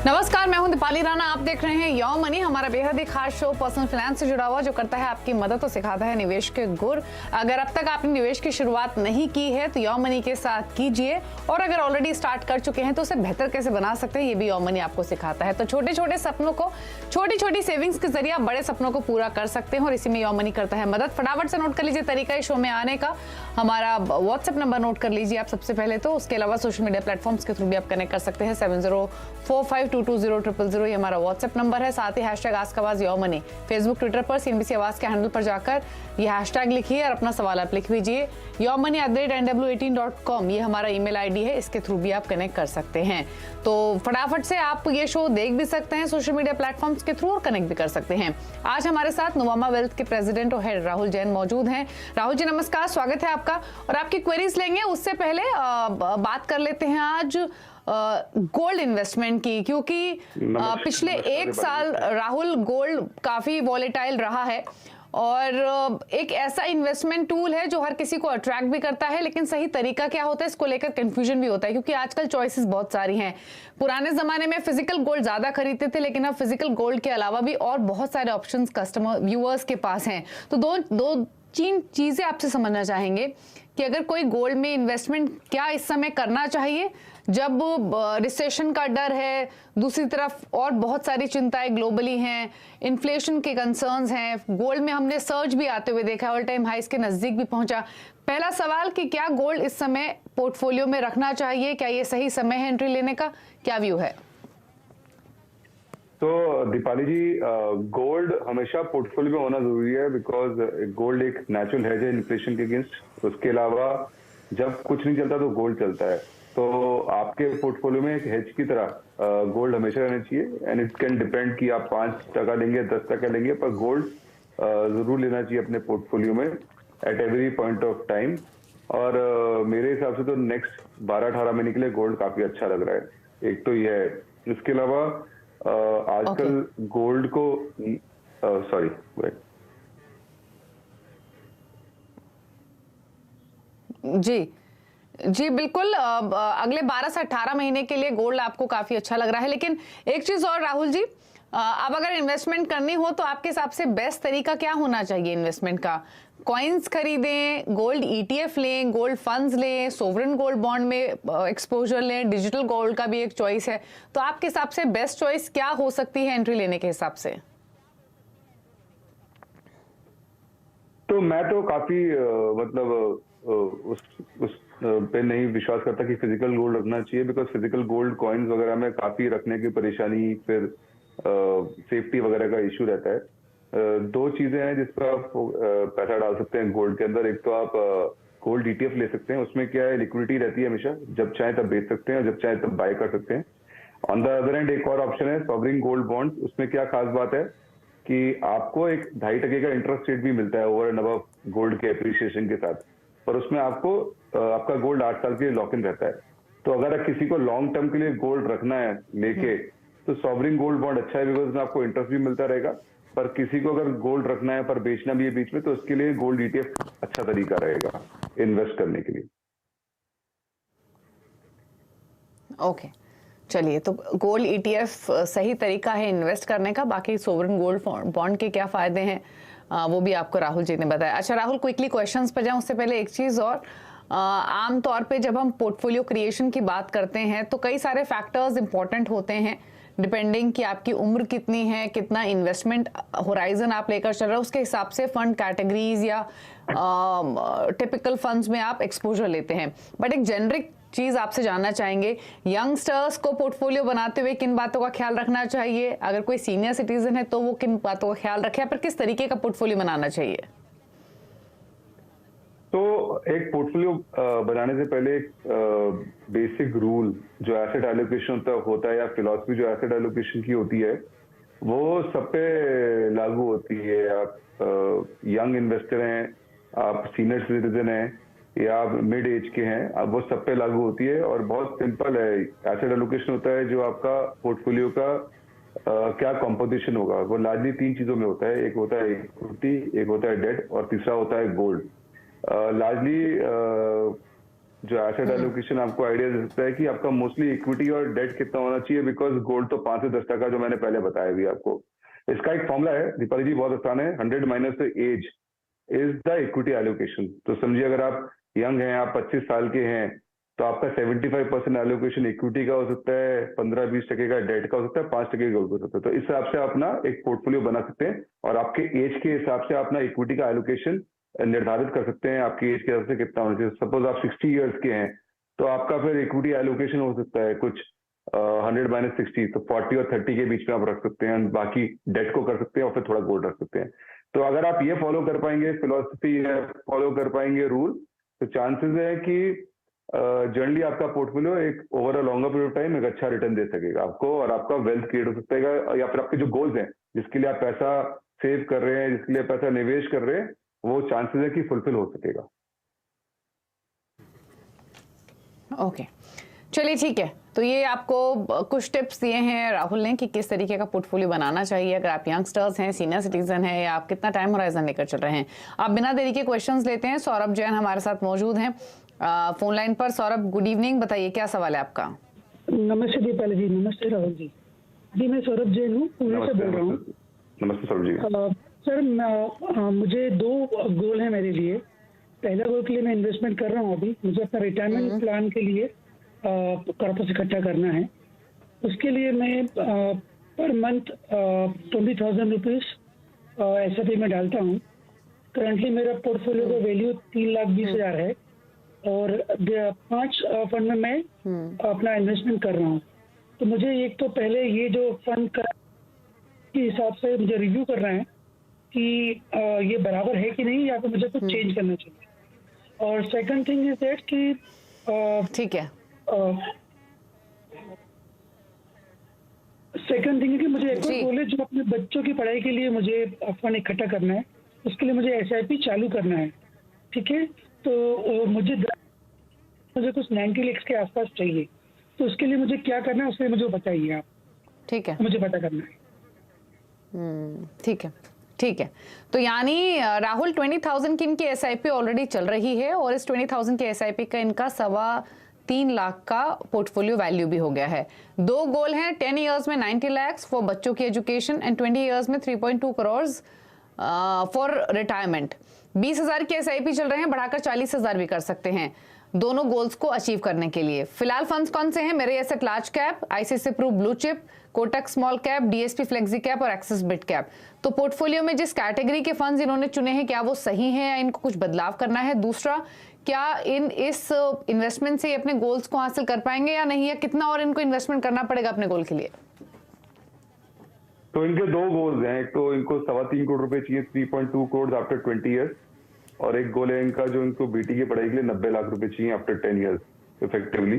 नमस्कार, मैं हूं दीपाली राणा। आप देख रहे हैं यो मनी, हमारा बेहद ही खास शो पर्सनल फाइनेंस से जुड़ा हुआ, जो करता है आपकी मदद और सिखाता है निवेश के गुर। अगर अब तक आपने निवेश की शुरुआत नहीं की है तो यो मनी के साथ कीजिए, और अगर ऑलरेडी स्टार्ट कर चुके हैं तो उसे बेहतर कैसे बना सकते हैं ये भी यो मनी आपको सिखाता है। तो छोटे छोटे सपनों को, छोटी छोटी सेविंग्स के जरिए आप बड़े सपनों को पूरा कर सकते हैं, और इसी में यो मनी करता है मदद। फटाफट से नोट कर लीजिए तरीका इस शो में आने का। हमारा व्हाट्सएप नंबर नोट कर लीजिए आप सबसे पहले तो। उसके अलावा सोशल मीडिया प्लेटफॉर्म्स के थ्रू भी आप कनेक्ट कर सकते हैं। 7045220000 ये हमारा व्हाट्सएप नंबर है। साथ ही हैशटैग आस्क आवाज यो मनी फेसबुक ट्विटर पर सीएनबीसी आवाज के हैंडल पर जाकर ये हैशटैग लिखिए और अपना सवाल आप लिख दीजिए। yomani@nw18.com ये हमारा ईमेल आईडी है, इसके थ्रू भी आप कनेक्ट कर सकते हैं। तो फटाफट से आप ये शो देख भी सकते हैं सोशल मीडिया प्लेटफॉर्म्स के थ्रू और कनेक्ट भी कर सकते हैं। आज हमारे साथ नुवामा वेल्थ के प्रेसिडेंट और हेड राहुल जैन मौजूद हैं। राहुल जी नमस्कार, स्वागत है आपका, और आपकी क्वेरीज लेंगे। उससे पहले बात कर लेते हैं आज गोल्ड इन्वेस्टमेंट की, क्योंकि पिछले एक साल राहुल गोल्ड काफी वॉलेटाइल रहा है, और एक ऐसा इन्वेस्टमेंट टूल है जो हर किसी को अट्रैक्ट भी करता है, लेकिन सही तरीका क्या होता है इसको लेकर कंफ्यूजन भी होता है, क्योंकि आजकल चॉइसेस बहुत सारी हैं। पुराने जमाने में फिजिकल गोल्ड ज्यादा खरीदते थे, लेकिन अब फिजिकल गोल्ड के अलावा भी और बहुत सारे ऑप्शंस कस्टमर व्यूअर्स के पास हैं। तो दो तीन चीजें आपसे समझना चाहेंगे कि अगर कोई गोल्ड में इन्वेस्टमेंट क्या इस समय करना चाहिए जब रिसेशन का डर है, दूसरी तरफ और बहुत सारी चिंताएं ग्लोबली हैं, इन्फ्लेशन के कंसर्न्स हैं, गोल्ड में हमने सर्ज भी आते हुए देखा, ऑल टाइम हाइस के नजदीक भी पहुंचा। पहला सवाल कि क्या गोल्ड इस समय पोर्टफोलियो में रखना चाहिए, क्या ये सही समय है एंट्री लेने का, क्या व्यू है? तो दीपाली जी, गोल्ड हमेशा पोर्टफोलियो में होना जरूरी है, बिकॉज गोल्ड एक नेचुरल हेज है इन्फ्लेशन के अगेंस्ट। उसके अलावा जब कुछ नहीं चलता तो गोल्ड चलता है, तो आपके पोर्टफोलियो में एक हेज की तरह गोल्ड हमेशा रहना चाहिए। एंड इट कैन डिपेंड कि आप 5% लेंगे, 10% लेंगे, पर गोल्ड जरूर लेना चाहिए अपने पोर्टफोलियो में at every point of time. और मेरे हिसाब से तो नेक्स्ट 12-18 महीने के लिए गोल्ड काफी अच्छा लग रहा है। एक तो ये है। इसके अलावा आजकल गोल्ड को सॉरी जी बिल्कुल, अगले 12 से 18 महीने के लिए गोल्ड आपको काफी अच्छा लग रहा है। लेकिन एक चीज और राहुल जी, अब अगर इन्वेस्टमेंट करनी हो तो आपके हिसाब से बेस्ट तरीका क्या होना चाहिए इन्वेस्टमेंट का? कॉइन्स खरीदें, गोल्ड ईटीएफ लें, गोल्ड फंड्स लें, सोवरेन गोल्ड बॉन्ड में एक्सपोजर लें, डिजिटल गोल्ड का भी एक चॉइस है। तो आपके हिसाब से बेस्ट चॉइस क्या हो सकती है एंट्री लेने के हिसाब से? तो मैं तो काफी मतलब उस पे नहीं विश्वास करता कि फिजिकल गोल्ड रखना चाहिए, बिकॉज फिजिकल गोल्ड कॉइन्स वगैरह में काफी रखने की परेशानी, फिर सेफ्टी वगैरह का इश्यू रहता है। दो चीजें हैं जिस पर आप पैसा डाल सकते हैं गोल्ड के अंदर। एक तो आप गोल्ड ईटीएफ ले सकते हैं, उसमें क्या है लिक्विडिटी रहती है हमेशा, जब चाहे तब बेच सकते हैं और जब चाहे तब बाय कर सकते हैं। ऑन द अदर एंड एक और ऑप्शन है सॉवरिन गोल्ड बॉन्ड। उसमें क्या खास बात है कि आपको एक 2.5% का इंटरेस्ट रेट भी मिलता है ओवर एंड अबव गोल्ड के एप्रिसिएशन के साथ, पर उसमें आपको आपका गोल्ड 8 साल के लिए लॉक इन रहता है। तो अगर किसी को लॉन्ग टर्म के लिए गोल्ड रखना है लेके, तो सॉवरिन गोल्ड बॉन्ड अच्छा है, बिकॉज उसमें आपको इंटरेस्ट भी मिलता रहेगा। पर किसी को अगर गोल्ड रखना है पर बेचना भी है बीच में, तो उसके लिए गोल्ड ईटीएफ अच्छा तरीका रहेगा इन्वेस्ट करने के लिए। ओके, चलिए, तो गोल्ड ईटीएफ सही तरीका है इन्वेस्ट करने का। बाकी सोवरेन गोल्ड बॉन्ड के क्या फायदे हैं वो भी आपको राहुल जी ने बताया। अच्छा राहुल, क्विकली क्वेश्चंस पर जाऊं उससे पहले एक चीज और, आमतौर पे जब हम पोर्टफोलियो क्रिएशन की बात करते हैं तो कई सारे फैक्टर्स इंपॉर्टेंट होते हैं, डिपेंडिंग कि आपकी उम्र कितनी है, कितना इन्वेस्टमेंट होराइजन आप लेकर चल रहे हो, उसके हिसाब से फंड कैटेगरीज या टिपिकल फंड्स में आप एक्सपोजर लेते हैं। बट एक जेनरिक चीज आपसे जानना चाहेंगे, यंगस्टर्स को पोर्टफोलियो बनाते हुए किन बातों का ख्याल रखना चाहिए? अगर कोई सीनियर सिटीजन है तो वो किन बातों का ख्याल रखे, पर किस तरीके का पोर्टफोलियो बनाना चाहिए? तो एक पोर्टफोलियो बनाने से पहले एक बेसिक रूल जो एसेट एलोकेशन होता है या फिलॉसफी जो एसेट एलोकेशन की होती है, वो सब पे लागू होती है। आप यंग इन्वेस्टर हैं, आप सीनियर सिटीजन हैं या आप मिड एज के हैं, अब वो सब पे लागू होती है। और बहुत सिंपल है, एसेट एलोकेशन होता है जो आपका पोर्टफोलियो का क्या कॉम्पोजिशन होगा, वो लार्जली 3 चीजों में होता है। एक होता है इक्विटी, एक होता है डेट और तीसरा होता है गोल्ड। लार्जली जो एसेट एलोकेशन आपको आइडिया दे सकता है कि आपका मोस्टली इक्विटी और डेट कितना होना चाहिए, बिकॉज गोल्ड तो 5 से 10% जो मैंने पहले बताया भी आपको। इसका एक फॉर्मूला है दीपाली जी, बहुत आसान है, 100 minus the age is the equity allocation. तो समझिए अगर आप यंग हैं, आप 25 साल के हैं, तो आपका 75% एलोकेशन इक्विटी का हो सकता है, 15-20% का डेट का हो सकता है, 5% गोल्ड का हो सकता है। तो इस हिसाब से अपना एक पोर्टफोलियो बना सकते हैं और आपके एज के हिसाब से अपना इक्विटी का एलोकेशन निर्धारित कर सकते हैं, आपकी एज के हिसाब से कितना होना चाहिए। सपोज आप 60 ईयर्स के हैं, तो आपका फिर इक्विटी एलोकेशन हो सकता है कुछ 100 माइनस 60, तो 40 और 30 के बीच में आप रख सकते हैं, बाकी डेट को कर सकते हैं और फिर थोड़ा गोल्ड रख सकते हैं। तो अगर आप ये फॉलो कर पाएंगे फिलोसफी, फॉलो कर पाएंगे रूल, तो चांसेस है कि जनरली आपका पोर्टफोलियो एक over a longer period of time एक अच्छा रिटर्न दे सकेगा आपको, और आपका वेल्थ क्रिएट हो सकता है, या फिर आपके जो गोल्स हैं जिसके लिए आप पैसा सेव कर रहे हैं, जिसके लिए पैसा निवेश कर रहे हैं, वो चांसेस है कि फुलफिल हो सकेगा। ओके, चलिए ठीक है। तो ये आपको कुछ टिप्स दिए हैं राहुल ने कि किस तरीके का पोर्टफोलियो बनाना चाहिए अगर आप यंगस्टर्स हैं, सीनियर सिटीजन हैं, या आप कितना टाइम होराइजन लेकर चल रहे हैं। आप बिना देरी के क्वेश्चंस लेते हैं। सौरभ जैन हमारे साथ मौजूद हैं फोन लाइन पर। सौरभ, गुड इवनिंग, बताइए क्या सवाल है आपका। नमस्ते दीपाली जी। नमस्ते राहुल जी। जी मैं सौरभ जैन हूँ, पुणे से बोल रहा हूँ। नमस्ते सौरभ जी। सर मुझे 2 गोल है मेरे लिए। पहला गोल के लिए मैं इन्वेस्टमेंट कर रहा हूँ अभी, मुझे अपना रिटायरमेंट प्लान के लिए कॉर्पस इकट्ठा करना है। उसके लिए मैं पर मंथ 20,000 रुपीज SIP में डालता हूँ। करंटली मेरा पोर्टफोलियो का वैल्यू 3,20,000 है और 5 फंड में मैं अपना इन्वेस्टमेंट कर रहा हूँ। तो मुझे एक तो पहले ये जो फंड का के हिसाब से मुझे रिव्यू करना है कि ये बराबर है कि नहीं, या फिर मुझे कुछ चेंज करना चाहिए। और सेकंड थिंग इज दैट कि ठीक है, सेकंड थिंग है कि मुझे एक और गोल है जो अपने बच्चों की पढ़ाई के लिए मुझे फंड इकट्ठा करना है। उसके लिए मुझे SIP चालू करना है। ठीक है, तो मुझे कुछ 90 लाख के आसपास चाहिए। तो उसके लिए मुझे क्या करना है, उसके लिए मुझे बताइए आप। ठीक है, मुझे पता करना है। ठीक है, ठीक है। तो यानी राहुल 20,000 की इनकी SIP ऑलरेडी चल रही है और इस 20,000 के SIP का इनका 3.25 लाख का पोर्टफोलियो वैल्यू भी हो गया है। 2 गोल हैं, 10 इयर्स में 90 लाख फॉर बच्चों की एजुकेशन एंड 20 इयर्स में 3.2 करोड़ फॉर रिटायरमेंट। 20,000 के SIP चल रहे हैं, बढ़ाकर 40,000 भी कर सकते हैं दोनों गोल्स को अचीव करने के लिए। फिलहाल फंड्स कौन से हैं? Mirae asset large cap, ICICI Pru blue chip, Kotak small cap, DSP flexi cap और एक्सिस बिट कैप। तो पोर्टफोलियो में जिस कैटेगरी के फंड्स इन्होंने चुने हैं, क्या वो सही हैं या इनको कुछ बदलाव करना है? दूसरा, क्या इस इन्वेस्टमेंट से अपने गोल्स को हासिल कर पाएंगे या नहीं, या कितना और इनको इन्वेस्टमेंट करना पड़ेगा अपने गोल के लिए? तो इनके 2 गोल्स हैं, एक तो इनको 3.25 करोड़ रुपए चाहिए, 3.2 करोड़ आफ्टर 20 ईयर्स, और एक गोल है इनका जो इनको BT की पढ़ाई के लिए 90 लाख रुपए चाहिए आफ्टर 10 ईयर्स इफेक्टिवली।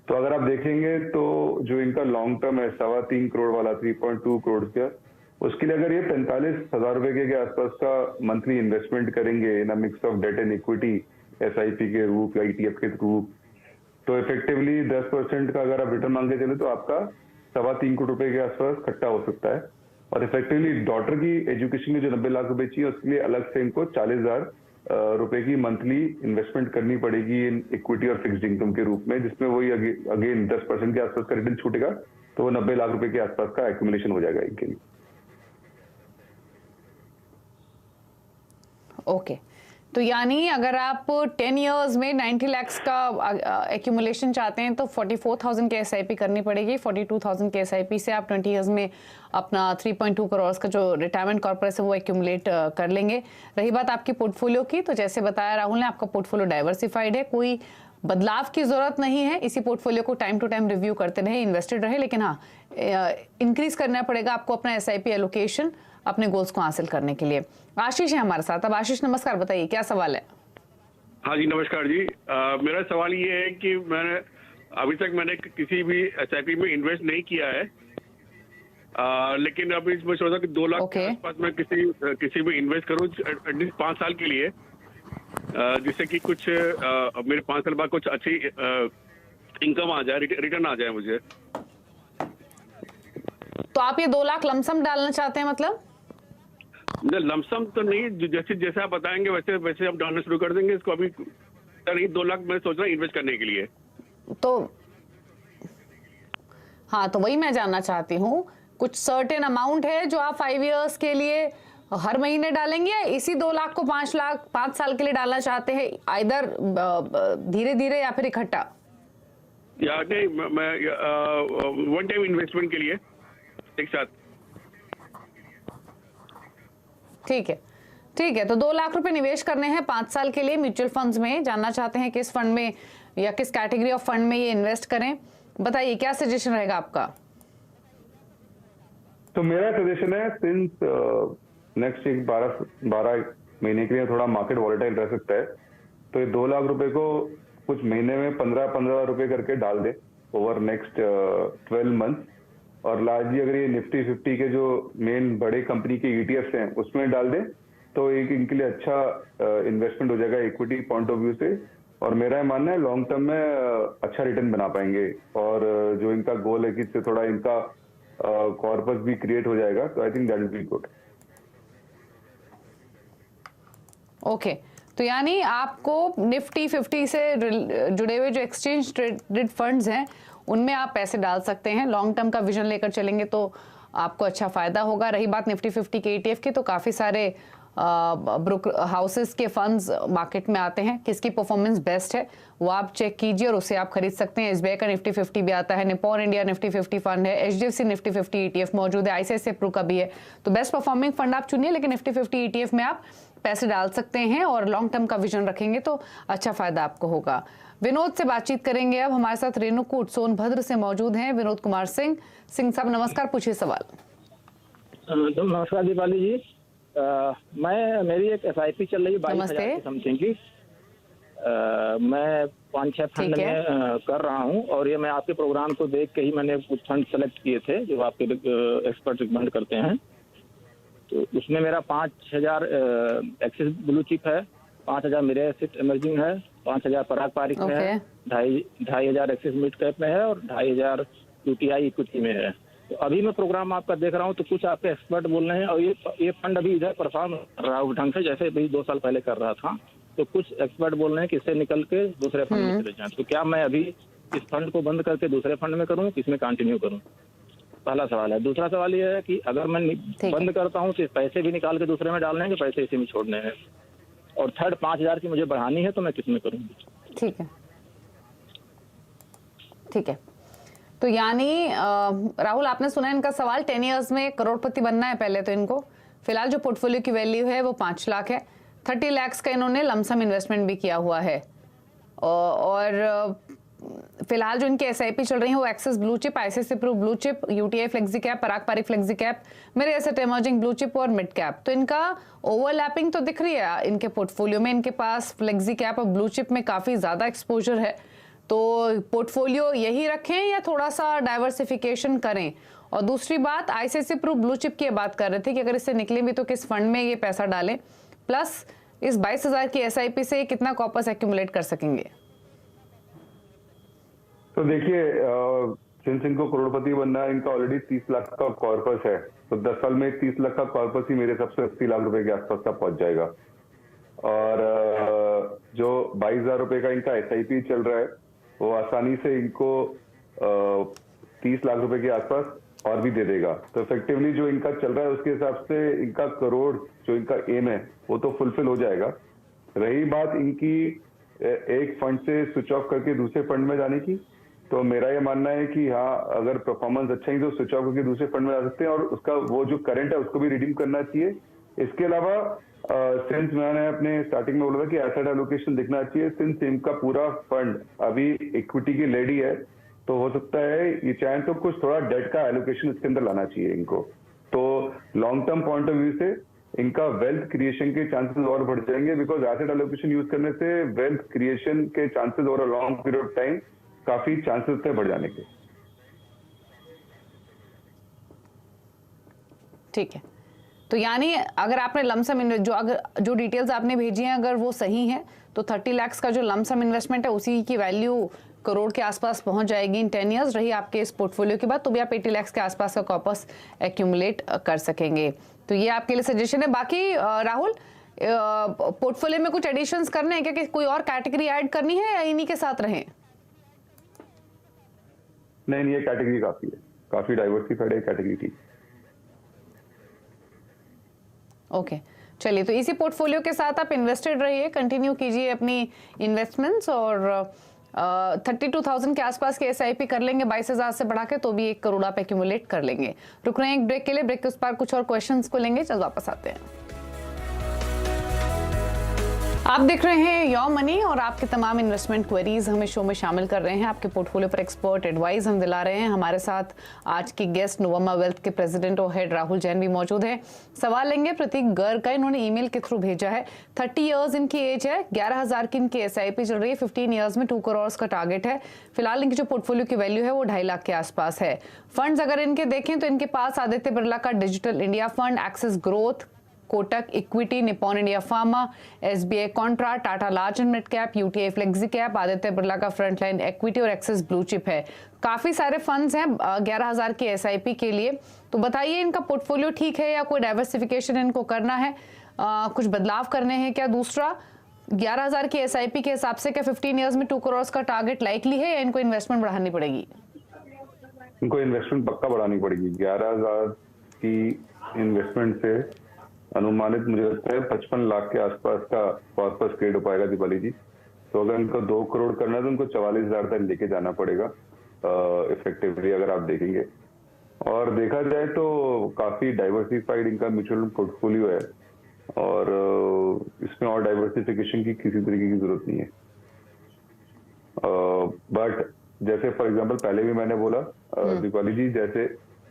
तो अगर आप देखेंगे तो जो इनका लॉन्ग टर्म है 3.25 करोड़ वाला, 3.2 करोड़ का, उसके लिए अगर ये 45,000 रुपए के आसपास का मंथली इन्वेस्टमेंट करेंगे in mix of debt and equity, SIP के रूप या ETF के थ्रू, तो इफेक्टिवली 10% का अगर आप रिटर्न मांगे चले तो आपका 3.25 करोड़ रुपए के आसपास इकट्ठा हो सकता है। और इफेक्टिवली डॉटर की एजुकेशन में जो 90 लाख रुपए चाहिए, उसके लिए अलग से इनको 40,000 रुपए की मंथली इन्वेस्टमेंट करनी पड़ेगी इन इक्विटी और फिक्स्ड इनकम के रूप में, जिसमें वही अगेन 10% के आसपास का रिटर्न छूटेगा, तो वो 90 लाख रुपए के आसपास का एक्यूमुलेशन हो जाएगा इनके लिए। ओके, तो यानी अगर आप 10 इयर्स में 90 लाख का एक्यूमुलेशन चाहते हैं तो 44,000 के SIP करनी पड़ेगी। 42,000 के SIP से आप 20 इयर्स में अपना 3.2 करोड़ का जो रिटायरमेंट कॉर्पस है वो एक्यूमुलेट कर लेंगे। रही बात आपकी पोर्टफोलियो की, तो जैसे बताया राहुल ने, आपका पोर्टफोलियो डाइवर्सिफाइड है, कोई बदलाव की जरूरत नहीं है। इसी पोर्टफोलियो को टाइम टू टाइम रिव्यू करते रहे, इन्वेस्टेड रहे, लेकिन हाँ इंक्रीज करना पड़ेगा आपको अपना SIP एलोकेशन अपने गोल्स को हासिल करने के लिए। आशीष है हमारे साथ। अब आशीष नमस्कार, बताइए क्या सवाल है? हाँ जी नमस्कार जी। मेरा सवाल ये है कि अभी तक मैंने किसी भी SIP में इन्वेस्ट नहीं किया है, लेकिन अभी मैं सोचा कि 2 लाख के आसपास मैं किसी में इन्वेस्ट करूं एटलीस्ट 5 साल के लिए, जिससे कि कुछ मेरे 5 साल बाद कुछ अच्छी इनकम आ जाए, रिटर्न आ जाए मुझे। तो आप ये 2 लाख लमसम डालना चाहते हैं? मतलब लमसम तो नहीं, जैसे आप बताएंगे वैसे हम डालना शुरू कर देंगे इसको। अभी सर 2 लाख मैं सोच रहा हूँ इन्वेस्ट करने के लिए। तो हाँ, तो वही मैं जानना चाहती हूँ, कुछ सर्टेन अमाउंट है जो आप 5 इयर्स के लिए हर महीने डालेंगे, या इसी 2 लाख को 5 लाख 5 साल के लिए डालना चाहते हैं, आइदर धीरे धीरे या फिर इकट्ठा? या नहीं, मैं वन टाइम इन्वेस्टमेंट के लिए एक साथ। ठीक है, ठीक है। तो 2 लाख रुपए निवेश करने हैं 5 साल के लिए म्यूचुअल फंड्स में। जानना चाहते हैं किस फंड में या किस कैटेगरी ऑफ फंड में ये इन्वेस्ट करें, बताइए क्या सजेशन रहेगा आपका? तो मेरा सजेशन है, सिंस नेक्स्ट एक 12 महीने के लिए थोड़ा मार्केट वॉलेटाइल रह सकता है, तो ये 2 लाख रुपए को कुछ महीने में 15 रुपए करके डाल दे ओवर नेक्स्ट 12 मंथ। और लार्जली अगर ये निफ्टी 50 के जो मेन बड़े कंपनी के ईटीएफ्स हैं उसमें डाल दे तो एक इनके लिए अच्छा इन्वेस्टमेंट हो जाएगा इक्विटी पॉइंट ऑफ व्यू से। और मेरा मानना है लॉन्ग टर्म में अच्छा रिटर्न बना पाएंगे। और जो इनका गोल है कि इससे थोड़ा इनका कॉर्पस भी क्रिएट हो जाएगा, तो I think that will be good. Okay, तो यानी आपको निफ्टी 50 से जुड़े हुए जो एक्सचेंज ट्रेडेड फंड्स हैं उनमें आप पैसे डाल सकते हैं। लॉन्ग टर्म का विजन लेकर चलेंगे तो आपको अच्छा फायदा होगा। रही बात निफ्टी 50 के ETF की, तो काफी सारे ब्रोकर हाउसेस के फंड्स मार्केट में आते हैं, किसकी परफॉर्मेंस बेस्ट है वो आप चेक कीजिए और उसे आप खरीद सकते हैं। SBI का निफ्टी 50 भी आता है, निप्पॉन इंडिया निफ्टी 50 फंड है, HDFC निफ्टी 50 ETF मौजूद है, ICICI प्रू का भी है। तो बेस्ट परफॉर्मिंग फंड आप चुनिए, लेकिन निफ्टी 50 ETF में आप पैसे डाल सकते हैं और लॉन्ग टर्म का विजन रखेंगे तो अच्छा फायदा आपको होगा। विनोद से बातचीत करेंगे अब। हमारे साथ रेणुकूट सोनभद्र से मौजूद हैं विनोद कुमार सिंह। सिंह साहब नमस्कार, पूछिए सवाल। नमस्कार दीपाली जी। मेरी एक SIP चल रही है 22,000 की समथिंग की। मैं 5-6 फंड में कर रहा हूँ, और ये मैं आपके प्रोग्राम को देख के ही मैंने कुछ फंड सेलेक्ट किए थे जो आपके एक्सपर्ट रिकमेंड करते हैं। तो उसमें मेरा 5,000 एक्सिस ब्लू चिप है, 5,000 मेरे एसेट इमर्जिंग है, 5,000 पराग पारिक में है, 2,500 एक्सिस मिड कैप में है और 2,500 UTI इक्विटी में है। तो अभी मैं प्रोग्राम आपका देख रहा हूँ तो कुछ आपके एक्सपर्ट बोल रहे हैं, और ये फंड अभी इधर परफॉर्म कर रहा है ढंग से जैसे अभी 2 साल पहले कर रहा था। तो कुछ एक्सपर्ट बोल रहे हैं कि इससे निकल के दूसरे फंड में चले जाएं। तो क्या मैं अभी इस फंड को बंद करके दूसरे फंड में करूँ, किसमें कंटिन्यू करूँ? पहला सवाल है। दूसरा सवाल ये है कि अगर मैं बंद करता हूँ तो पैसे भी निकाल के दूसरे में डालने हैं कि पैसे इसी में छोड़ने हैं? और थर्ड 5,000 की मुझे बढ़ानी है तो मैं किसमें करूँगी? ठीक है, ठीक है। तो यानी राहुल, आपने सुना इनका सवाल, 10 इयर्स में करोड़पति बनना है पहले तो इनको। फिलहाल जो पोर्टफोलियो की वैल्यू है वो 5 लाख है। 30 लाख का इन्होंने लमसम इन्वेस्टमेंट भी किया हुआ है। और फिलहाल जो इनके SIP चल रही है वो Axis blue chip, ICICI Pru blue chip, UTI flexi cap, Parag Parikh flexi cap, Mirae asset emerging blue chip और मिड कैप। तो इनका ओवरलैपिंग तो दिख रही है इनके पोर्टफोलियो में। इनके पास फ्लेक्सी कैप और ब्लू चिप में काफी ज्यादा एक्सपोजर है। तो पोर्टफोलियो यही रखें या थोड़ा सा डाइवर्सिफिकेशन करें? और दूसरी बात, ICICI प्रू ब्लू चिप की बात कर रहे थे कि अगर इससे निकले भी तो किस फंड में ये पैसा डालें, प्लस इस 22,000 की SIP से कितना कॉर्पस एक्यूमुलेट कर सकेंगे? तो देखिए, सिंस इनको करोड़पति बनना है, इनका ऑलरेडी 30 लाख का कॉर्पस है, तो 10 साल में 30 लाख का कॉर्पस ही मेरे सबसे 80 लाख रुपए के आसपास का पहुंच जाएगा। और जो 22,000 रुपए का इनका SIP चल रहा है वो आसानी से इनको 30 लाख रुपए के आसपास और भी दे देगा। तो इफेक्टिवली जो इनका चल रहा है उसके हिसाब से इनका करोड़ जो इनका एम है वो तो फुलफिल हो जाएगा। रही बात इनकी एक फंड से स्विच ऑफ करके दूसरे फंड में जाने की, तो मेरा ये मानना है कि हाँ, अगर परफॉर्मेंस अच्छा है तो स्विच ऑफ करके दूसरे फंड में जा सकते हैं और उसका वो जो करंट है उसको भी रिडीम करना चाहिए। इसके अलावा सिंस मैंने अपने स्टार्टिंग में बोला था कि एसेट एलोकेशन दिखना चाहिए, सिंस इनका पूरा फंड अभी इक्विटी की लेडी है तो हो सकता है ये चाहे तो कुछ थोड़ा डेट का एलोकेशन इसके अंदर लाना चाहिए इनको। तो long term point of view से इनका वेल्थ क्रिएशन के चांसेस और बढ़ जाएंगे, बिकॉज एसेट एलोकेशन यूज करने से वेल्थ क्रिएशन के chances over a long period of time काफी चांसेस थे बढ़ जाने के। ठीक है, तो यानी अगर आपने लमसम जो डिटेल्स आपने भेजी हैं अगर वो सही हैं तो 30 लाख का जो लमसम इन्वेस्टमेंट है उसी की वैल्यू करोड़ के आसपास पहुंच जाएगी इन 10 इयर्स। रही आपके इस पोर्टफोलियो के बाद तो भी आप 80 लाख के आसपास का कॉर्पस एक्यूमुलेट कर सकेंगे। तो ये आपके लिए सजेशन है। बाकी राहुल, पोर्टफोलियो में कुछ एडिशंस करने हैं क्या, कि कोई और कैटेगरी ऐड करनी है या इन्हीं के साथ रहें? नहीं, ये कैटेगरी काफी है, काफी डाइवर्सिफाइड है कैटेगरी की। ओके, चलिए, तो इसी पोर्टफोलियो के साथ आप इन्वेस्टेड रहिए, कंटिन्यू कीजिए अपनी इन्वेस्टमेंट्स, और 32,000 के आसपास के एसआईपी कर लेंगे 22,000 से बढ़ा के, तो भी 1 करोड़ आप एक्यूमुलेट कर लेंगे। रुक रहे हैं एक ब्रेक के लिए, ब्रेक के उस पार कुछ और क्वेश्चंस को लेंगे, चल वापस आते हैं। आप देख रहे हैं योर मनी, और आपके तमाम इन्वेस्टमेंट क्वेरीज हमें शो में शामिल कर रहे हैं। आपके पोर्टफोलियो पर एक्सपर्ट एडवाइस हम दिला रहे हैं। हमारे साथ आज की गेस्ट नोवामा वेल्थ के प्रेसिडेंट और हेड राहुल जैन भी मौजूद हैं। सवाल लेंगे प्रतीक गर्ग का, इन्होंने ईमेल के थ्रू भेजा है। 30 इयर्स इनकी एज है, 11,000 की इनकी एसआईपी चल रही है, 15 इयर्स में 2 करोड़ का टारगेट है। फिलहाल इनकी जो पोर्टफोलियो की वैल्यू है वो 2.5 लाख के आसपास है। फंड्स अगर इनके देखें तो इनके पास आदित्य बिरला का digital India fund, axis growth, Kotak equity, Nippon India pharma, SBI Contra, Tata large and mid cap, UTI flexi cap, Aditya Birla का फ्रंटलाइन इक्विटी और एक्सिस ब्लू चिप है। काफी सारे फंड्स हैं 11,000 की एसआईपी के लिए। तो बताइए, इनका पोर्टफोलियो ठीक है या कोई डाइवर्सिफिकेशन इनको करना है, कुछ बदलाव करने हैं क्या? दूसरा, 11,000 की एसआईपी के हिसाब से क्या 15 ईयर्स में 2 करोड़ का टारगेट लाइकली है, या इनको इन्वेस्टमेंट बढ़ानी पड़ेगी? इनको इन्वेस्टमेंट पक्का बढ़ानी पड़ेगी। 11,000 की इन्वेस्टमेंट से अनुमानित मुझे लगता है 55 लाख के आसपास का कॉर्पस क्रिएट हो पाएगा दीपाली जी। तो अगर इनको 2 करोड़ करना है तो उनको 44,000 तक लेके जाना पड़ेगा इफेक्टिवली, अगर आप देखेंगे। और देखा जाए तो काफी डाइवर्सिफाइड इनका म्यूचुअल पोर्टफोलियो है, और इसमें और डाइवर्सिफिकेशन की किसी तरीके की जरूरत नहीं है। बट जैसे फॉर एग्जांपल पहले भी मैंने बोला दीपाली जी, जैसे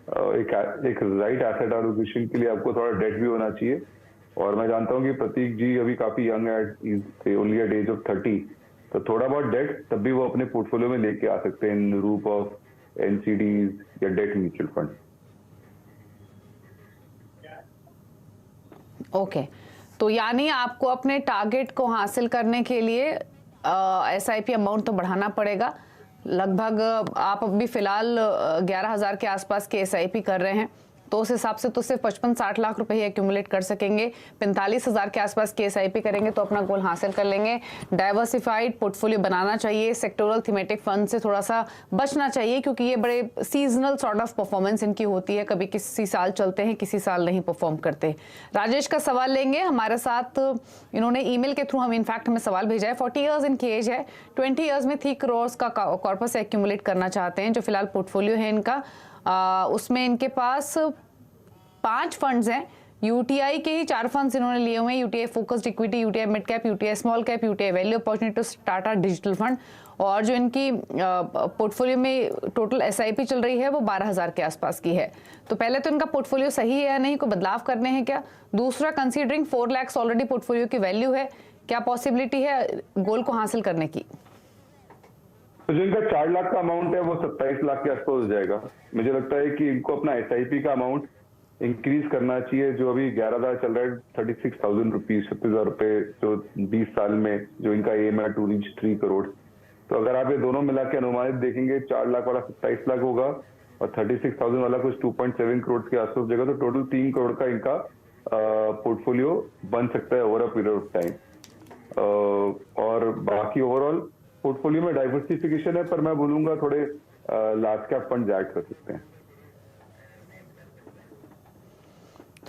एक राइट एसेट एलोकेशन के लिए आपको थोड़ा डेट भी होना चाहिए। और मैं जानता हूं कि प्रतीक जी अभी काफी यंग है, ओनली एट एज ऑफ 30, तो थोड़ा बहुत डेट तब भी वो अपने पोर्टफोलियो में लेके आ सकते हैं इन रूप ऑफ एनसीडीज या डेट म्यूचुअल फंड। ओके, तो यानी आपको अपने टारगेट को हासिल करने के लिए एसआईपी अमाउंट तो बढ़ाना पड़ेगा। लगभग आप अभी फिलहाल 11,000 के आसपास के एसआईपी कर रहे हैं, तो उस हिसाब से तो सिर्फ 55-60 लाख रुपए ही एक्यूमुलेट कर सकेंगे। 45,000 के आसपास की एसआईपी करेंगे तो अपना गोल हासिल कर लेंगे। डाइवर्सिफाइड पोर्टफोलियो बनाना चाहिए, सेक्टोरल थीमेटिक फंड से थोड़ा सा बचना चाहिए, क्योंकि ये बड़े सीजनल सॉर्ट ऑफ परफॉर्मेंस इनकी होती है, कभी किसी साल चलते हैं, किसी साल नहीं परफॉर्म करते। राजेश का सवाल लेंगे हमारे साथ, इन्होंने ईमेल के थ्रू हम इनफैक्ट हमें सवाल भेजा है। 40 ईयर्स इनकी एज है, 20 ईयर्स में 3 करोड़ का कॉर्पस एक्यूमुलेट करना चाहते हैं। जो फिलहाल पोर्टफोलियो है इनका, उसमें इनके पास 5 फंड्स हैं। यूटीआई के ही 4 फंड्स इन्होंने लिए हुए हैं, UTI focused equity, UTI mid cap, UTI small cap, UTI value opportunities, Tata digital fund. और जो इनकी पोर्टफोलियो में टोटल एसआईपी चल रही है वो 12,000 के आसपास की है। तो पहले तो इनका पोर्टफोलियो सही है या नहीं, कोई बदलाव करने हैं क्या? दूसरा, कंसीडरिंग 4 लाख ऑलरेडी पोर्टफोलियो की वैल्यू है, क्या पॉसिबिलिटी है गोल को हासिल करने की? तो जो इनका 4 लाख का अमाउंट है वो 27 लाख के आसपास हो जाएगा। मुझे लगता है कि इनको अपना एसआईपी का अमाउंट इंक्रीज करना चाहिए। जो अभी 11,000 चल रहा है, 36,000 रुपीज, 36,000 रुपए, जो 20 साल में जो इनका एम है टू रीच 3 करोड़। तो अगर आप ये दोनों मिला के अनुमानित देखेंगे, 4 लाख वाला 27 लाख होगा और 36,000 वाला कुछ 2.7 करोड़ के आसपास हो जाएगा। तो टोटल 3 करोड़ का इनका पोर्टफोलियो बन सकता है over a period of time. और बाकी ओवरऑल पोर्टफोलियो में डाइवर्सिफिकेशन है, पर मैं बोलूंगा थोड़े लार्ज कैप फंड ऐड कर सकते हैं।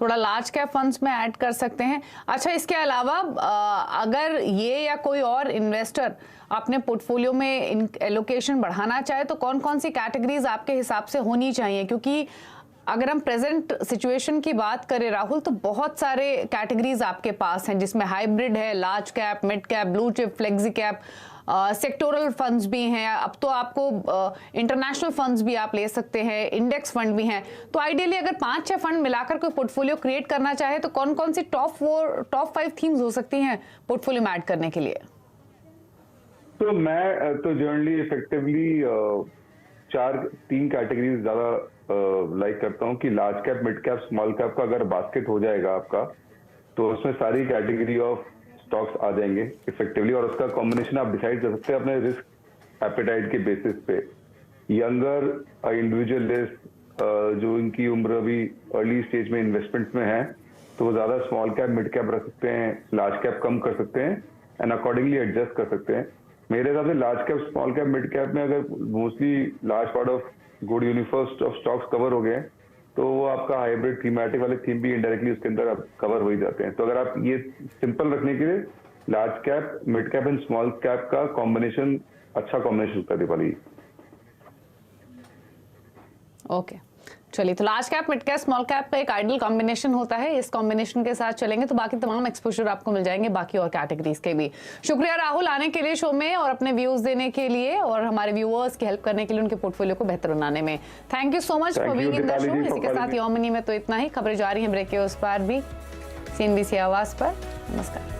थोड़ा लार्ज कैप फंड्स में ऐड कर सकते हैं। अच्छा, इसके अलावा अगर ये या कोई और इन्वेस्टर अपने पोर्टफोलियो में एलोकेशन बढ़ाना चाहे तो कौन कौन सी कैटेगरीज आपके हिसाब से होनी चाहिए? क्योंकि अगर हम प्रेजेंट सिचुएशन की बात करें राहुल, तो बहुत सारे कैटेगरीज आपके पास हैं, जिसमें हाइब्रिड है, large cap, mid cap, blue chip, flexi cap, sectoral funds भी हैं। अब तो आपको इंटरनेशनल फंड्स भी आप ले सकते हैं, इंडेक्स फंड भी हैं। तो आइडियली अगर 5-6 फंड मिलाकर कोई पोर्टफोलियो क्रिएट करना चाहे तो कौन कौन सी टॉप 5 थीम्स हो सकती हैं पोर्टफोलियो में ऐड करने के लिए? तो मैं तो जनरली इफेक्टिवली 3 कैटेगरीज ज्यादा लाइक करता हूं कि large cap, mid cap, small cap का अगर बास्केट हो जाएगा आपका, तो उसमें सारी कैटेगरी ऑफ स्टॉक्स आ जाएंगे इफेक्टिवली, और उसका कॉम्बिनेशन आप डिसाइड कर सकते हैं अपने रिस्क एपेटाइट के बेसिस पे। यंगर इंडिविजुअलिस्ट जो इनकी उम्र अभी अर्ली स्टेज में इन्वेस्टमेंट में है, तो वो ज्यादा स्मॉल कैप मिड कैप रख सकते हैं, लार्ज कैप कम कर सकते हैं एंड अकॉर्डिंगली एडजस्ट कर सकते हैं। मेरे हिसाब से large cap small cap mid cap में अगर mostly large part of good universe of stocks cover हो गए तो वो आपका हाइब्रिड थीमेटिक वाले थीम भी इनडायरेक्टली उसके अंदर आप कवर हो ही जाते हैं। तो अगर आप ये सिंपल रखने के लिए large cap mid cap and small cap का कॉम्बिनेशन अच्छा कॉम्बिनेशन होता है दीपाली। ओके, चलिए, तो large cap mid cap small cap का एक आइडियल कॉम्बिनेशन होता है। इस कॉम्बिनेशन के साथ चलेंगे तो बाकी तमाम एक्सपोजर आपको मिल जाएंगे, बाकी और कैटेगरीज के भी। शुक्रिया राहुल आने के लिए शो में और अपने व्यूज देने के लिए और हमारे व्यूअर्स की हेल्प करने के लिए, उनके पोर्टफोलियो को बेहतर बनाने में। Thank you so much for being in the show. इसी के साथ यौमनी में तो इतना ही। खबरें जारी हैं ब्रेक के उस पार भी, CNBC आवाज पर। नमस्कार।